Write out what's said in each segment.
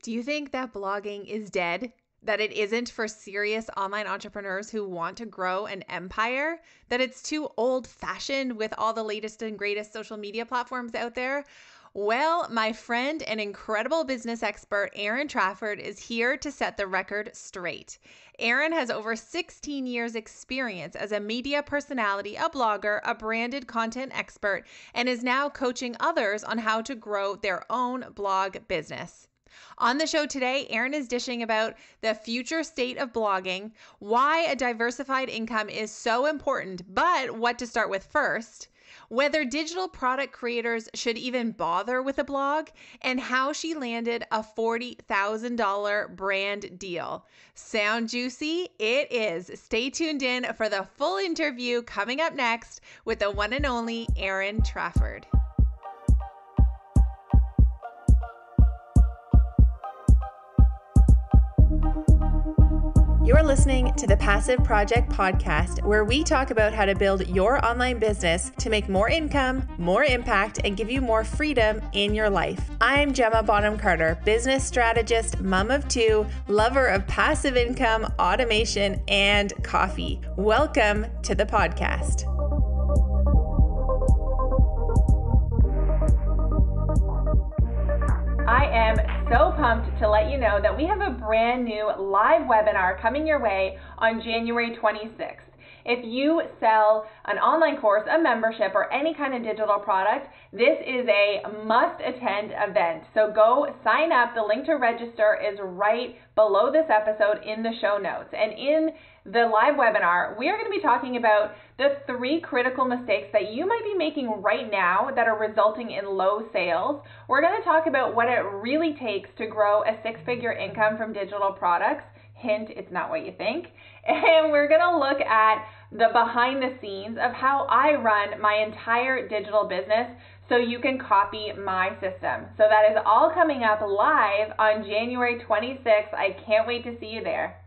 Do you think that blogging is dead? That it isn't for serious online entrepreneurs who want to grow an empire? That it's too old fashioned with all the latest and greatest social media platforms out there? Well, my friend and incredible business expert, Erin Trafford, is here to set the record straight. Erin has over 16 years experience as a media personality, a blogger, a branded content expert, and is now coaching others on how to grow their own blog business. On the show today, Erin is dishing about the future state of blogging, why a diversified income is so important, but what to start with first, whether digital product creators should even bother with a blog, and how she landed a $40,000 brand deal. Sound juicy? It is. Stay tuned in for the full interview coming up next with the one and only Erin Trafford. You're listening to the Passive Project Podcast, where we talk about how to build your online business to make more income, more impact, and give you more freedom in your life. I'm Gemma Bonham-Carter, business strategist, mom of two, lover of passive income, automation, and coffee. Welcome to the podcast. I am so pumped to let you know that we have a brand new live webinar coming your way on January 26th. If you sell an online course, a membership, or any kind of digital product, this is a must-attend event. So go sign up. The link to register is right below this episode in the show notes. And in the live webinar, we are going to be talking about the 3 critical mistakes that you might be making right now that are resulting in low sales. We're going to talk about what it really takes to grow a 6-figure income from digital products. Hint, it's not what you think. And we're going to look at the behind the scenes of how I run my entire digital business so you can copy my system. So that is all coming up live on January 26th. I can't wait to see you there.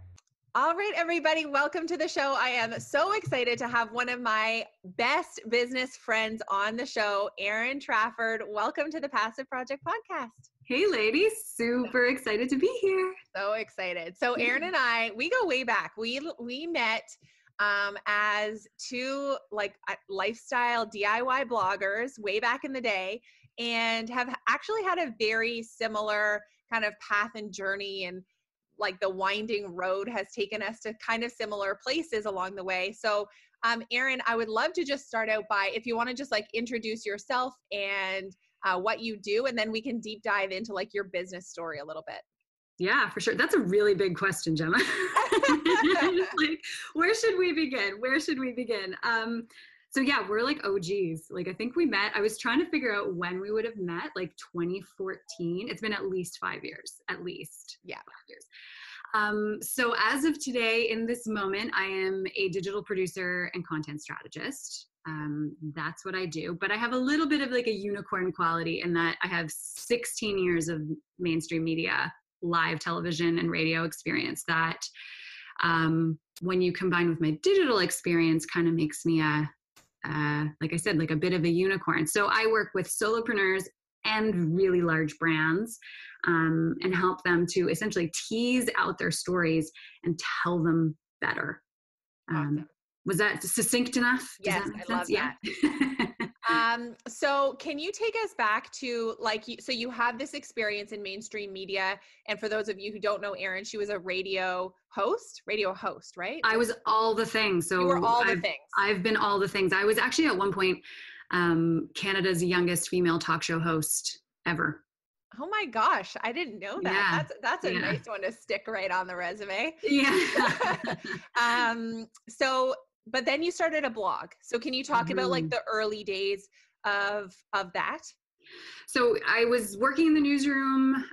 All right, everybody, welcome to the show. I am so excited to have one of my best business friends on the show, Erin Trafford. Welcome to the Passive Project Podcast. Hey, ladies. Super excited to be here. So excited. So Erin and I, we go way back. We met as 2 lifestyle DIY bloggers way back in the day, and have actually had a very similar kind of path and journey, and like the winding road has taken us to kind of similar places along the way. So Erin, I would love to just start out by, if you want to just like introduce yourself and what you do, and then we can deep dive into like your business story a little bit. Yeah, for sure. That's a really big question, Gemma. Like, where should we begin? So yeah, we're like OGs. Like, I think we met, I was trying to figure out when we would have met, like 2014. It's been at least 5 years, at least. Yeah. 5 years. So as of today, in this moment, I am a digital producer and content strategist. That's what I do. But I have a little bit of like a unicorn quality in that I have 16 years of mainstream media, live television and radio experience that when you combine with my digital experience kind of makes me like I said, like a bit of a unicorn. So I work with solopreneurs and really large brands and help them to essentially tease out their stories and tell them better. Awesome. Was that succinct enough? Does yes, that make I sense? love that. So can you take us back to so you have this experience in mainstream media. And for those of you who don't know Erin, she was a radio host, right? I was all the things. So you were all the things. I've been all the things. I was actually at one point, Canada's youngest female talk show host ever. Oh my gosh, I didn't know that. Yeah. That's a nice one to stick right on the resume. Yeah. But then you started a blog. So can you talk about like the early days of that? So I was working in the newsroom,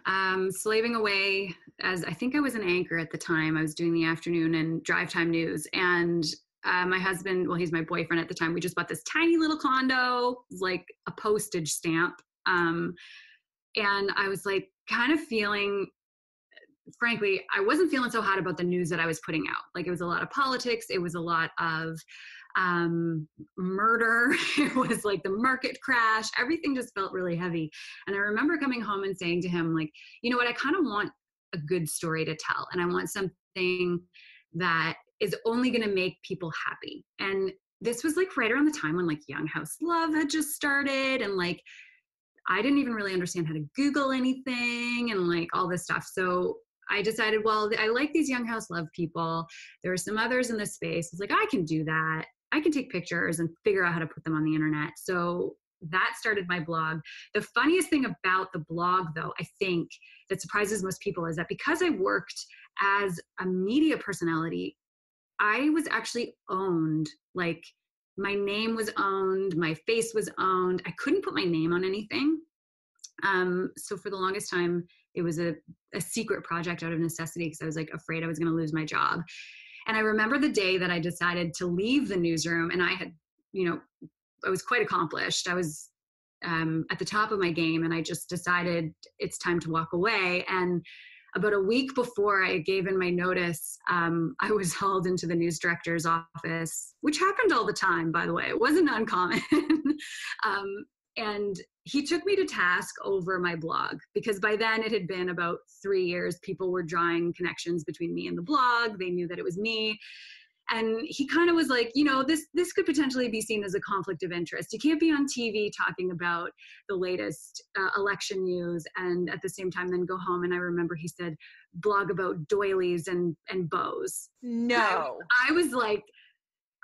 slaving away as I think I was an anchor at the time. I was doing the afternoon and drive time news. And my husband, well, he's my boyfriend at the time. We just bought this tiny little condo, like a postage stamp. And I was like kind of feeling frankly, I wasn't feeling so hot about the news that I was putting out. Like, it was a lot of politics. It was a lot of murder. It was like the market crash. Everything just felt really heavy. And I remember coming home and saying to him, like, you know what, I kind of want a good story to tell. And I want something that is only going to make people happy. And this was like right around the time when like Young House Love had just started, and like I didn't even really understand how to Google anything and like all this stuff. So I decided, well, I like these Young House Love people. There are some others in this space. It's like, I can do that. I can take pictures and figure out how to put them on the internet. So that started my blog. The funniest thing about the blog, though, I think that surprises most people is that because I worked as a media personality, I was actually owned. Like, my name was owned, my face was owned. I couldn't put my name on anything. So for the longest time, it was a secret project out of necessity, because I was like afraid I was going to lose my job. And I remember the day that I decided to leave the newsroom, and I had, I was quite accomplished. I was at the top of my game, and I just decided it's time to walk away. And about a week before I gave in my notice, I was hauled into the news director's office, which happened all the time, by the way. It wasn't uncommon. And he took me to task over my blog, because by then it had been about 3 years. People were drawing connections between me and the blog. They knew that it was me. And he kind of was like, this could potentially be seen as a conflict of interest. You can't be on TV talking about the latest election news and at the same time then go home. And I remember he said, blog about doilies and bows. No. I was like,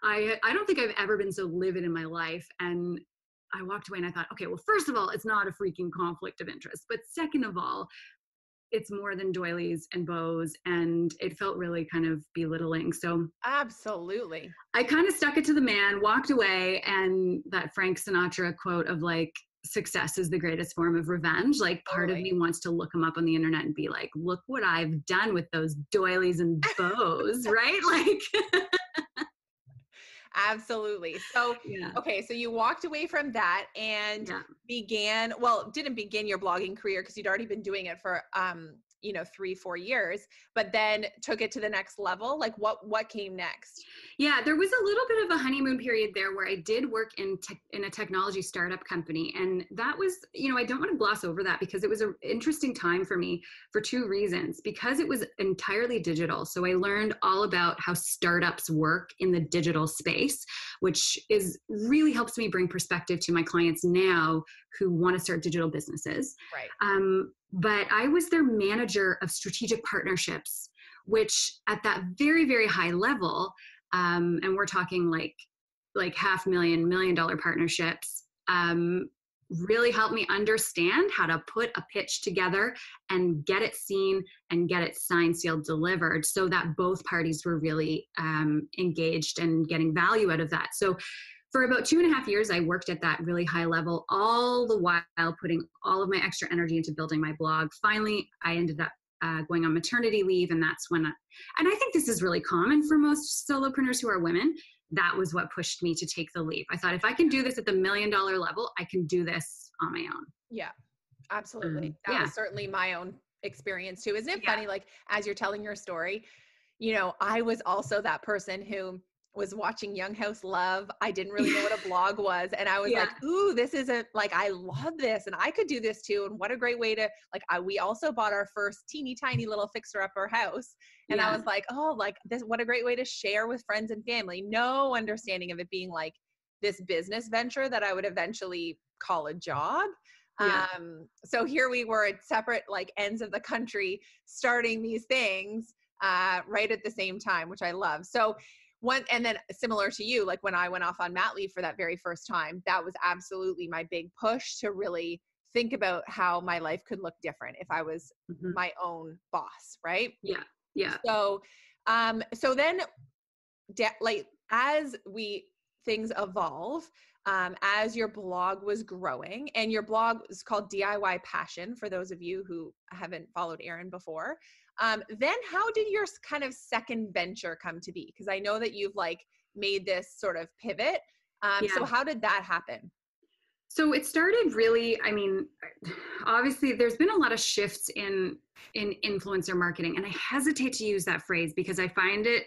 I don't think I've ever been so livid in my life. And I walked away and I thought, okay, well, first of all, it's not a freaking conflict of interest. But second of all, it's more than doilies and bows, and it felt really kind of belittling. So absolutely, I kind of stuck it to the man, walked away, and that Frank Sinatra quote of like, success is the greatest form of revenge. Like, part of me wants to look him up on the internet and be like, look what I've done with those doilies and bows, right? Like, absolutely. So, yeah. Okay, so you walked away from that and didn't begin your blogging career because you'd already been doing it for, 3-4 years, but then took it to the next level. Like what came next? Yeah, there was a little bit of a honeymoon period there where I did work in a technology startup company. And that was, I don't want to gloss over that, because it was an interesting time for me for 2 reasons. Because it was entirely digital. So I learned all about how startups work in the digital space, which really helps me bring perspective to my clients now who want to start digital businesses. Right. But I was their manager of strategic partnerships, which at that very, very high level, and we're talking like $500,000, $1 million partnerships, really helped me understand how to put a pitch together and get it seen and get it signed, sealed, delivered, so that both parties were really engaged and getting value out of that. So for about 2.5 years, I worked at that really high level, all the while putting all of my extra energy into building my blog. Finally, I ended up going on maternity leave, and that's when and I think this is really common for most solopreneurs who are women. That was what pushed me to take the leap. I thought, if I can do this at the $1 million level, I can do this on my own. Yeah, absolutely. That was certainly my own experience too. Isn't it funny? Like, as you're telling your story, I was also that person who was watching Young House Love. I didn't really know what a blog was. And I was like, ooh, this isn't like, I love this and I could do this too. And what a great way to we also bought our first teeny tiny little fixer upper house. And I was like, oh, like this, what a great way to share with friends and family. No understanding of it being like this business venture that I would eventually call a job. Yeah. So here we were at separate ends of the country, starting these things right at the same time, which I love. So and then similar to you, like when I went off on mat leave for that very first time, that was absolutely my big push to really think about how my life could look different if I was my own boss. Right. Yeah. Yeah. So, so then as things evolve, as your blog was growing, and your blog is called DIY Passion for those of you who haven't followed Erin before. Then how did your kind of second venture come to be? Because I know that you've made this sort of pivot. So how did that happen? So it started really, I mean, obviously there's been a lot of shifts in influencer marketing, and I hesitate to use that phrase because I find it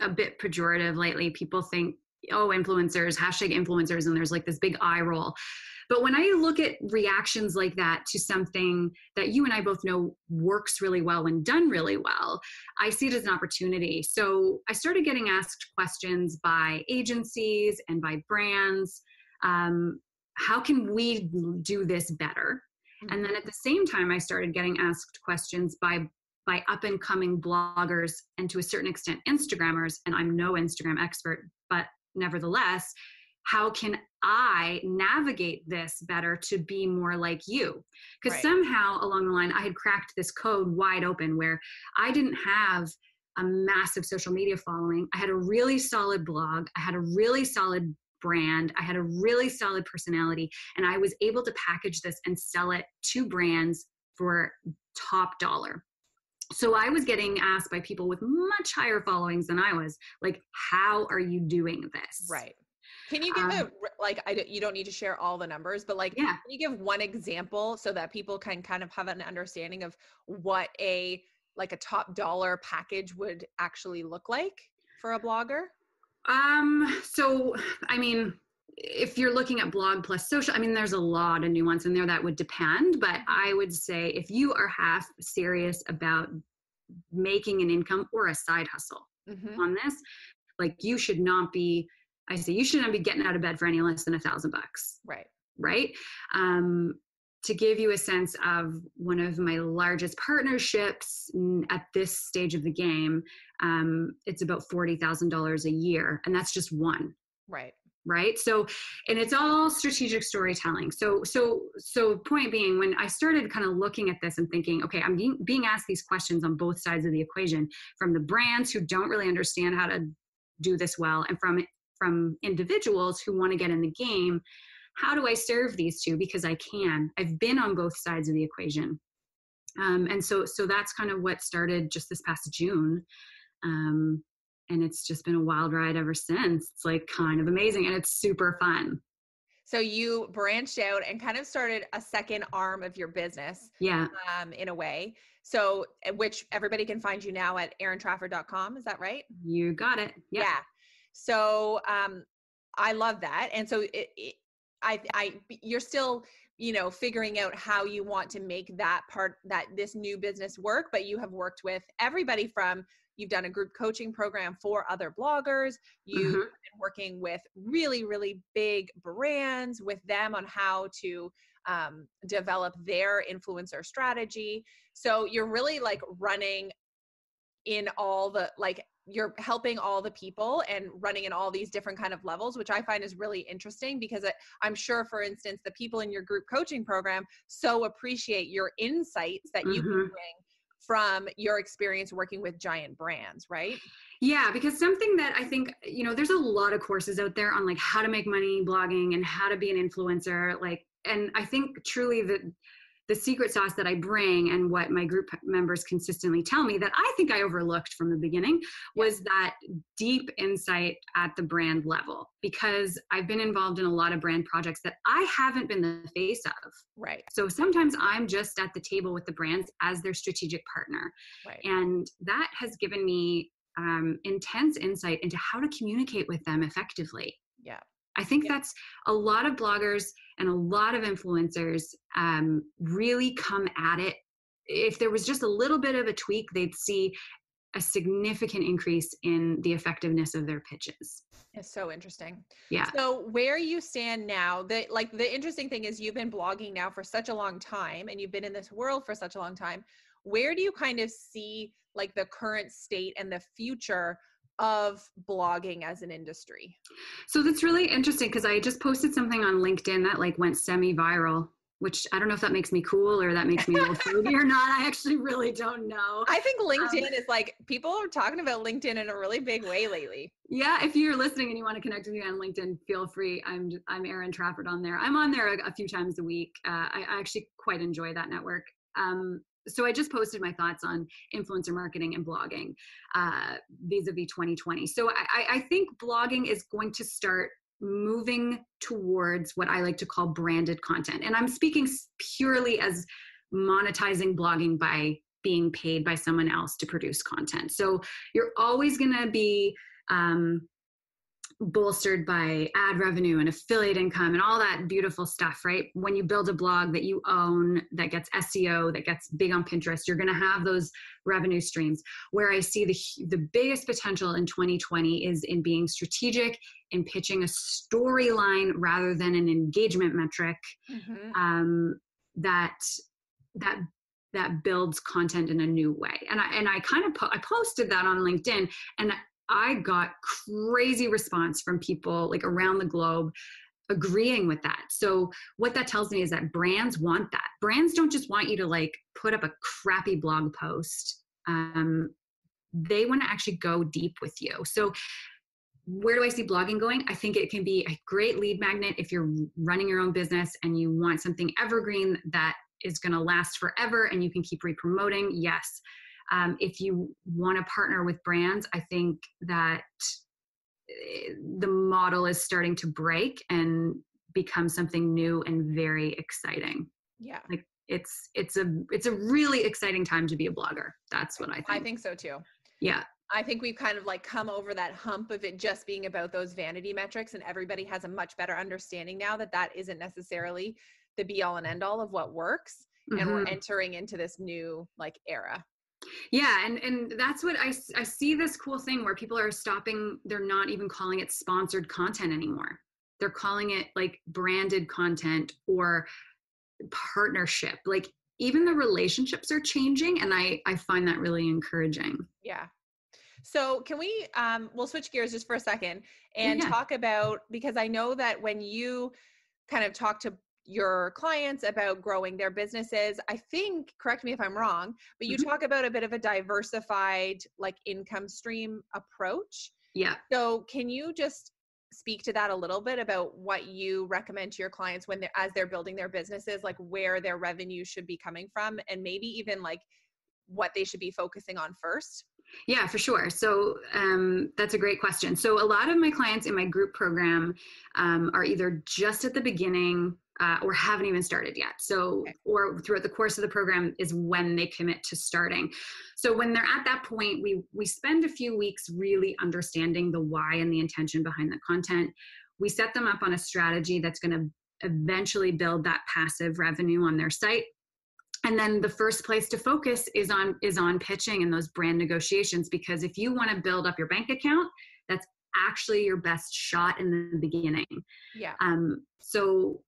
a bit pejorative lately. People think, oh, influencers, hashtag influencers, and there's like this big eye roll. But when I look at reactions like that to something that you and I both know works really well when done really well, I see it as an opportunity. So I started getting asked questions by agencies and by brands. How can we do this better? And then at the same time, I started getting asked questions by up and coming bloggers and to a certain extent Instagrammers. And I'm no Instagram expert, but nevertheless, how can I navigate this better to be more like you? Because somehow along the line, I had cracked this code wide open where I didn't have a massive social media following. I had a really solid blog. I had a really solid brand. I had a really solid personality, and I was able to package this and sell it to brands for top dollar. So I was getting asked by people with much higher followings than I was, like, how are you doing this? Right. Can you give you don't need to share all the numbers, but like, yeah. Can you give one example so that people can kind of have an understanding of what a top dollar package would actually look like for a blogger? So, I mean, if you're looking at blog plus social, I mean, there's a lot of nuance in there that would depend, but I would say if you are half serious about making an income or a side hustle on this, like you should not be getting out of bed for any less than $1,000. Right. To give you a sense of one of my largest partnerships at this stage of the game, it's about $40,000 a year. And that's just one. Right. So, and it's all strategic storytelling. So point being, when I started kind of looking at this and thinking, okay, I'm being asked these questions on both sides of the equation, from the brands who don't really understand how to do this well, and from individuals who want to get in the game. How do I serve these two? Because I've been on both sides of the equation. And so that's kind of what started just this past June. And it's just been a wild ride ever since. It's like kind of amazing, and it's super fun. So you branched out and kind of started a second arm of your business. Yeah. In a way. So, which everybody can find you now at erintrafford.com. Is that right? You got it. Yep. Yeah. So, I love that. And so you're still, figuring out how you want to make this new business work, but you have worked with everybody you've done a group coaching program for other bloggers. You've been working with really, really big brands with them on how to develop their influencer strategy. So you're really like running in all the, you're helping all the people and running in all these different kind of levels, which I find is really interesting because I'm sure, for instance, the people in your group coaching program so appreciate your insights that you can bring from your experience working with giant brands, right? Yeah, because something that I think, there's a lot of courses out there on like how to make money blogging and how to be an influencer. And I think truly the secret sauce that I bring, and what my group members consistently tell me that I think I overlooked from the beginning, was that deep insight at the brand level, because I've been involved in a lot of brand projects that I haven't been the face of. Right. So sometimes I'm just at the table with the brands as their strategic partner. Right. And that has given me intense insight into how to communicate with them effectively. Yeah. I think that's a lot of bloggers and a lot of influencers really come at it. If there was just a little bit of a tweak, they'd see a significant increase in the effectiveness of their pitches. It's so interesting. Yeah. So where you stand now, the interesting thing is you've been blogging now for such a long time, and you've been in this world for such a long time. Where do you kind of see like the current state and the future of blogging as an industry? So that's really interesting, because I just posted something on LinkedIn that like went semi-viral, which I don't know if that makes me cool or that makes me old fogey or not. I actually really don't know. I think LinkedIn is like, people are talking about LinkedIn in a really big way lately. Yeah, if you're listening and you want to connect with me on LinkedIn, feel free. I'm Erin Trafford on there. I'm on there a few times a week. I actually quite enjoy that network. So I just posted my thoughts on influencer marketing and blogging vis-a-vis 2020. So I think blogging is going to start moving towards what I like to call branded content. And I'm speaking purely as monetizing blogging by being paid by someone else to produce content. So you're always going to be bolstered by ad revenue and affiliate income and all that beautiful stuff, right? When you build a blog that you own, that gets SEO, that gets big on Pinterest, you're going to have those revenue streams. Where I see the biggest potential in 2020 is in being strategic, in pitching a storyline rather than an engagement metric, that builds content in a new way. And I kind of I posted that on LinkedIn, and I got crazy response from people like around the globe agreeing with that. So what that tells me is that brands want that. Brands don't just want you to like put up a crappy blog post. They want to actually go deep with you. So where do I see blogging going? I think it can be a great lead magnet if you're running your own business and you want something evergreen that is going to last forever and you can keep re-promoting. Yes. If you want to partner with brands, I think that the model is starting to break and become something new and very exciting. Yeah. Like it's a really exciting time to be a blogger. That's what I think. I think so too. Yeah. I think we've kind of like come over that hump of it just being about those vanity metrics, and everybody has a much better understanding now that that isn't necessarily the be all and end all of what works. And we're entering into this new like era. Yeah. And that's what I see, this cool thing where people are stopping. They're not even calling it sponsored content anymore. They're calling it like branded content or partnership. Like even the relationships are changing. And I find that really encouraging. Yeah. So can we, we'll switch gears just for a second and talk about, because I know that when you kind of talk to your clients about growing their businesses, I think, correct me if I'm wrong, but you talk about a bit of a diversified like income stream approach. Yeah. So can you just speak to that a little bit about what you recommend to your clients when as they're building their businesses, like where their revenue should be coming from and maybe even like what they should be focusing on first? Yeah, for sure. So that's a great question. So a lot of my clients in my group program are either just at the beginning or haven't even started yet. So, or throughout the course of the program is when they commit to starting. So when they're at that point, we spend a few weeks really understanding the why and the intention behind the content. We set them up on a strategy that's going to eventually build that passive revenue on their site. And then the first place to focus is on pitching and those brand negotiations, because if you want to build up your bank account, that's actually your best shot in the beginning. Yeah. So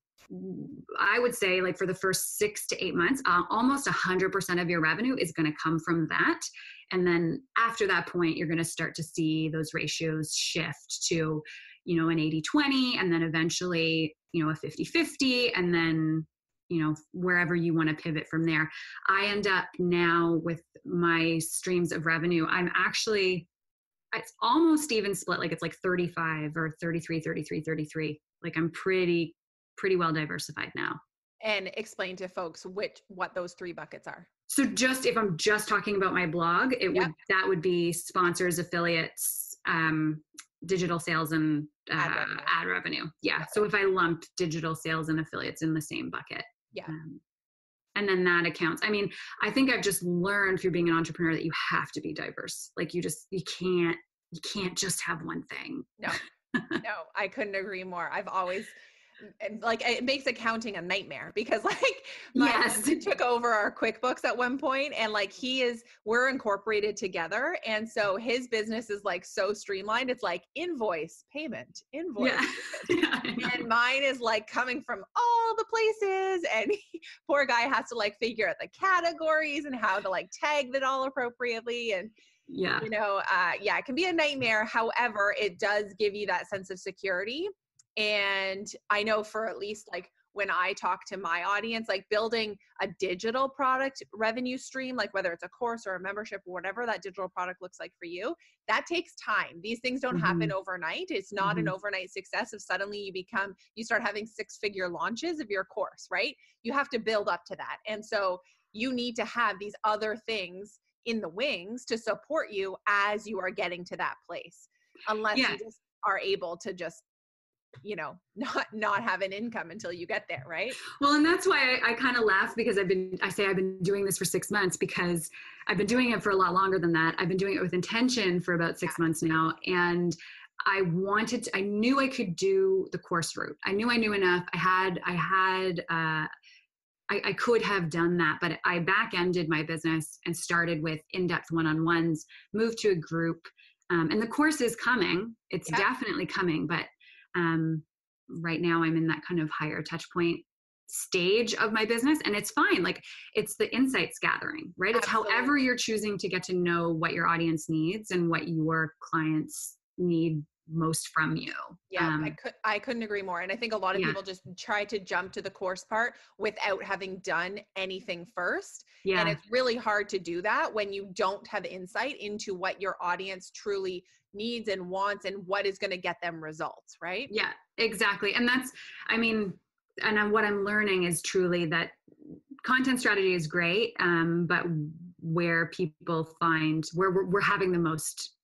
I would say like for the first 6 to 8 months, almost 100% of your revenue is going to come from that. And then after that point, you're going to start to see those ratios shift to, an 80-20, and then eventually, a 50-50, and then wherever you want to pivot from there. I end up now with my streams of revenue. It's almost even split. Like it's like 35 or 33, 33, 33. Like I'm pretty well diversified now. And explain to folks what those 3 buckets are. So just, if I'm just talking about my blog, that would be sponsors, affiliates, digital sales, and ad revenue. Yeah. So if I lumped digital sales and affiliates in the same bucket. Yeah. And then that accounts. I mean, I think I've just learned through being an entrepreneur that you have to be diverse. Like you can't just have one thing. No, I couldn't agree more. I've always, like, it makes accounting a nightmare because like my husband took over our QuickBooks at one point, and like we're incorporated together. And so his business is like so streamlined. It's like invoice payment. And mine is like coming from all the places, and poor guy has to like figure out the categories and how to like tag it all appropriately. And it can be a nightmare. However, it does give you that sense of security. And I know for at least like when I talk to my audience, like building a digital product revenue stream, like whether it's a course or a membership or whatever that digital product looks like for you, that takes time. These things don't happen overnight. It's not an overnight success if suddenly you start having 6-figure launches of your course, right? You have to build up to that. And so you need to have these other things in the wings to support you as you are getting to that place, unless you just are able to just not have an income until you get there, right? Well, and that's why I kind of laugh, because I've been doing this for 6 months, because I've been doing it for a lot longer than that. I've been doing it with intention for about 6 months now. And I knew I could do the course route. I knew enough. I could have done that, but I back-ended my business and started with in-depth one-on-ones, moved to a group. And the course is coming. It's definitely coming, but right now I'm in that kind of higher touch point stage of my business, and it's fine. Like, it's the insights gathering, right? It's however you're choosing to get to know what your audience needs and what your clients need most from you. Yeah, I couldn't agree more. And I think a lot of people just try to jump to the course part without having done anything first. Yeah. And it's really hard to do that when you don't have insight into what your audience truly needs and wants and what is going to get them results, right? Yeah, exactly. And and what I'm learning is truly that content strategy is great, but where people find where we're having the most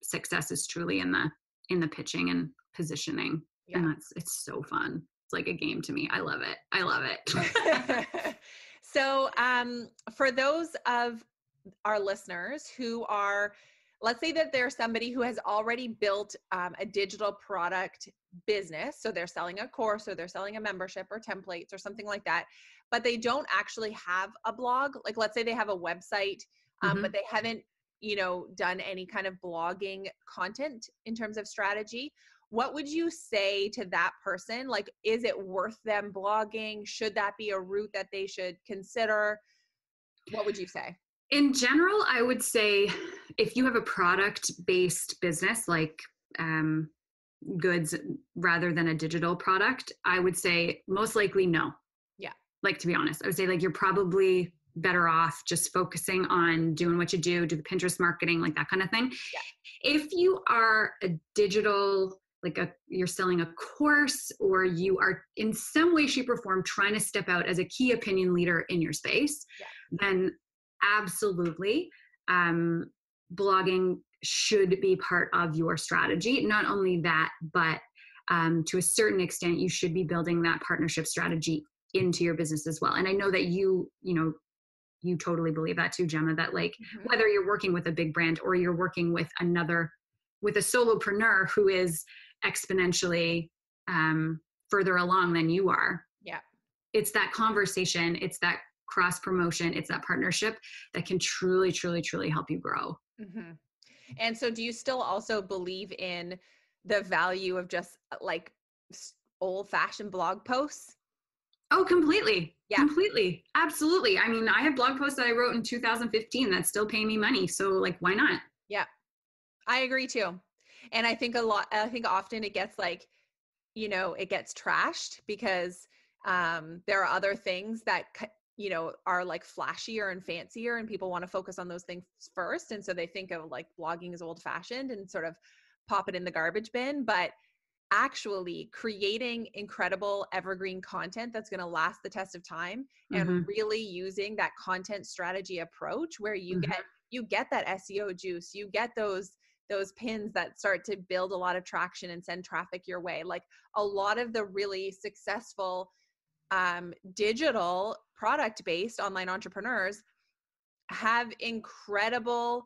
success is truly in the pitching and positioning. Yeah. And it's so fun. It's like a game to me. I love it. So for those of our listeners who are, let's say that there's somebody who has already built a digital product business. So they're selling a course, or they're selling a membership or templates or something like that, but they don't actually have a blog. Like, let's say they have a website, but they haven't, done any kind of blogging content in terms of strategy. What would you say to that person? Like, is it worth them blogging? Should that be a route that they should consider? What would you say? In general, I would say if you have a product-based business, like goods rather than a digital product, I would say most likely no. Yeah. Like, to be honest, I would say, like, you're probably better off just focusing on doing what you do the Pinterest marketing, like that kind of thing. Yeah. If you are a digital, you're selling a course, or you are in some way, shape, or form trying to step out as a key opinion leader in your space, then absolutely, blogging should be part of your strategy. Not only that, but to a certain extent, you should be building that partnership strategy into your business as well. And I know that you totally believe that too, Gemma, that whether you're working with a big brand or you're working with a solopreneur who is exponentially further along than you are. Yeah. It's that conversation, it's that cross promotion, it's that partnership that can truly, truly, truly help you grow. Mm-hmm. And so do you still also believe in the value of just like old fashioned blog posts? Oh, completely. Yeah. Absolutely. I mean, I have blog posts that I wrote in 2015 that still pay me money. So why not? Yeah, I agree too. And I think often it gets it gets trashed because there are other things that, are like flashier and fancier, and people want to focus on those things first. And so they think of blogging as old fashioned and sort of pop it in the garbage bin. But actually creating incredible evergreen content that's going to last the test of time, and really using that content strategy approach where you get that SEO juice, you get those pins that start to build a lot of traction and send traffic your way. Like, a lot of the really successful digital product-based online entrepreneurs have incredibly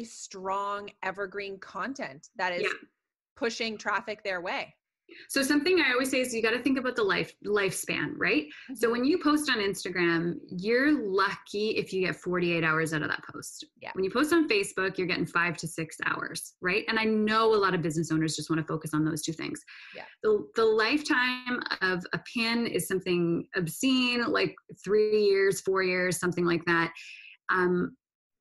strong evergreen content that is pushing traffic their way. So something I always say is you got to think about the lifespan, right? Mm-hmm. So when you post on Instagram, you're lucky if you get 48 hours out of that post. Yeah. When you post on Facebook, you're getting 5 to 6 hours, right? And I know a lot of business owners just want to focus on those two things. Yeah. The lifetime of a pin is something obscene, like 3 years, 4 years, something like that.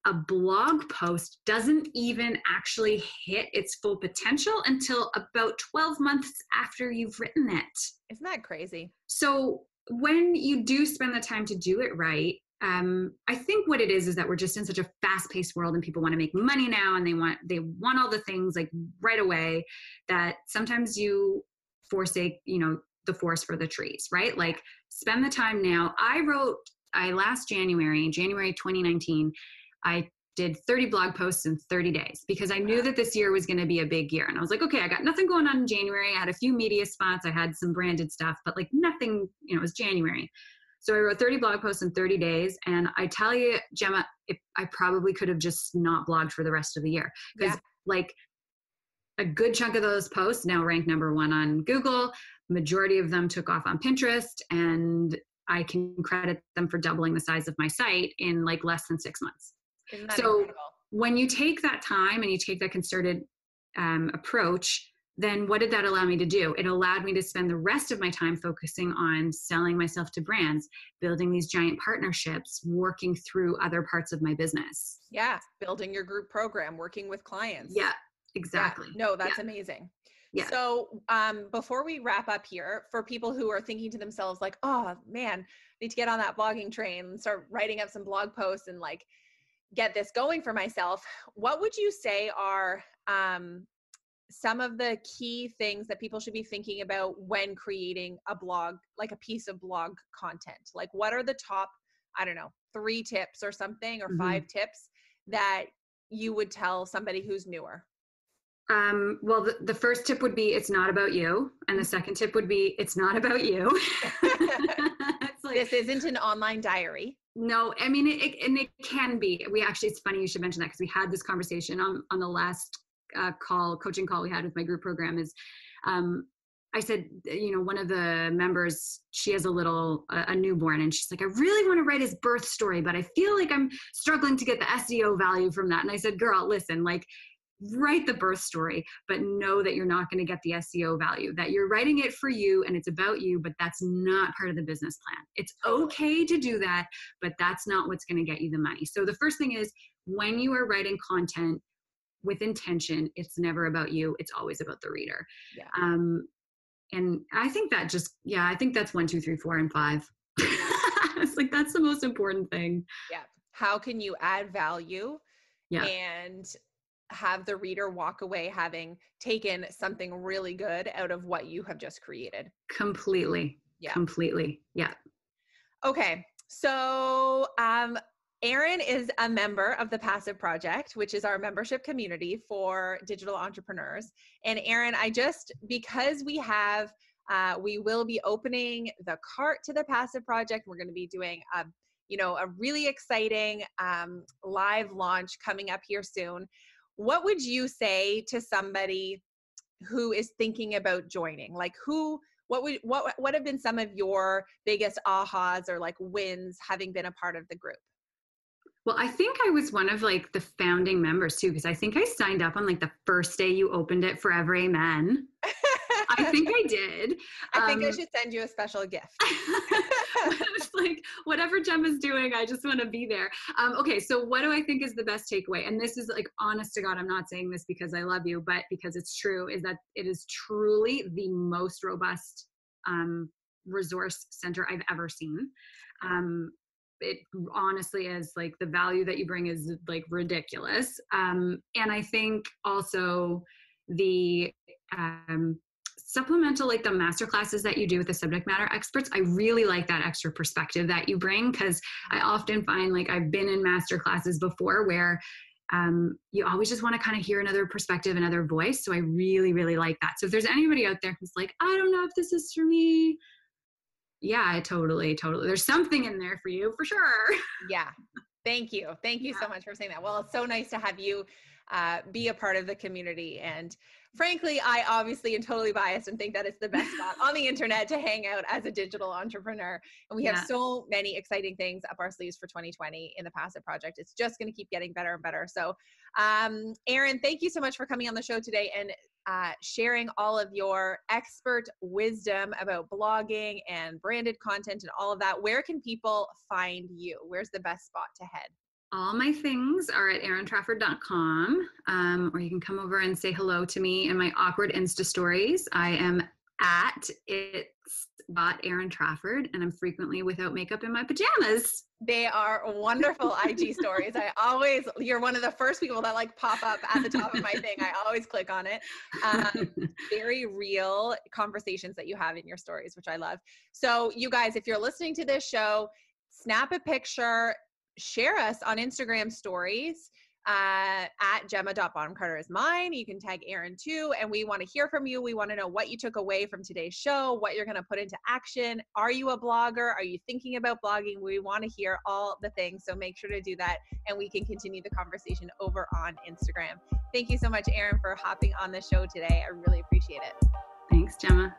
A blog post doesn't even actually hit its full potential until about 12 months after you've written it. Isn't that crazy? So when you do spend the time to do it right, I think what it is that we're just in such a fast-paced world, and people want to make money now, and they want all the things right away, that sometimes you forsake, the forest for the trees, right? Like, spend the time now. Last January 2019, I did 30 blog posts in 30 days because I knew that this year was going to be a big year. And I was like, okay, I got nothing going on in January. I had a few media spots. I had some branded stuff, but like nothing, you know, it was January. So I wrote 30 blog posts in 30 days. And I tell you, Gemma, I probably could have just not blogged for the rest of the year because like a good chunk of those posts now rank number 1 on Google. Majority of them took off on Pinterest, and I can credit them for doubling the size of my site in like less than 6 months. Isn't that so incredible? When you take that time and you take that concerted approach, then what did that allow me to do? It allowed me to spend the rest of my time focusing on selling myself to brands, building these giant partnerships, working through other parts of my business. Yeah. Building your group program, working with clients. Yeah, exactly. Yeah. No, that's amazing. Yeah. So before we wrap up here, for people who are thinking to themselves like, oh man, I need to get on that blogging train and start writing up some blog posts and like get this going for myself, what would you say are some of the key things that people should be thinking about when creating a blog, like a piece of blog content? Like what are the top, I don't know, 3 tips or something, or 5 tips that you would tell somebody who's newer? Well, the first tip would be, it's not about you. And the second tip would be, it's not about you. It's like, this isn't an online diary. No, I mean, it can be. It's funny you should mention that because we had this conversation on the last coaching call we had with my group program is, I said, you know, one of the members, she has a newborn, and she's like, I really want to write his birth story, but I feel like I'm struggling to get the SEO value from that. And I said, girl, listen, like, write the birth story, but know that you're not going to get the SEO value, that you're writing it for you and it's about you, but that's not part of the business plan. It's okay to do that, but that's not what's going to get you the money. So the first thing is, when you are writing content with intention, it's never about you. It's always about the reader. Yeah. And I think that I think that's 1, 2, 3, 4, and 5. It's like, that's the most important thing. Yeah. How can you add value and have the reader walk away having taken something really good out of what you have just created? Completely. Yeah. Completely. Yeah. Okay. So, Erin is a member of the Passive Project, which is our membership community for digital entrepreneurs. And Erin, because we will be opening the cart to the Passive Project. We're going to be doing a really exciting live launch coming up here soon. What would you say to somebody who is thinking about joining? Like what have been some of your biggest ahas or like wins having been a part of the group? Well, I think I was one of like the founding members too, because I think I signed up on like the first day you opened it for Every Men. I think I did. I think I should send you a special gift. It's like, whatever Gemma's doing, I just want to be there. Okay, so what do I think is the best takeaway? And this is like, honest to God, I'm not saying this because I love you, but because it's true, is that it is truly the most robust resource center I've ever seen. It honestly is, like, the value that you bring is like ridiculous. And I think also the supplemental, like the master classes that you do with the subject matter experts, I really like that extra perspective that you bring, because I often find, like, I've been in master classes before where you always just want to kind of hear another perspective, another voice. So I really, really like that. So if there's anybody out there who's like, I don't know if this is for me, yeah, totally. There's something in there for you, for sure. Yeah. Thank you. Thank you so much for saying that. Well, it's so nice to have you be a part of the community. And frankly, I obviously am totally biased and think that it's the best spot on the internet to hang out as a digital entrepreneur. And we have so many exciting things up our sleeves for 2020 in the Passive Project. It's just going to keep getting better and better. So, Erin, thank you so much for coming on the show today and sharing all of your expert wisdom about blogging and branded content and all of that. Where can people find you? Where's the best spot to head? All my things are at erintrafford.com, or you can come over and say hello to me in my awkward Insta stories. I am at Erin Trafford, and I'm frequently without makeup in my pajamas. They are wonderful IG stories. You're one of the first people that like pop up at the top of my thing. I always click on it. Very real conversations that you have in your stories, which I love. So you guys, if you're listening to this show, snap a picture, share us on Instagram stories. at Gemma.Bonham-Carter is mine. You can tag Erin too. And we want to hear from you. We want to know what you took away from today's show, what you're going to put into action. Are you a blogger? Are you thinking about blogging? We want to hear all the things. So make sure to do that. And we can continue the conversation over on Instagram. Thank you so much, Erin, for hopping on the show today. I really appreciate it. Thanks, Gemma.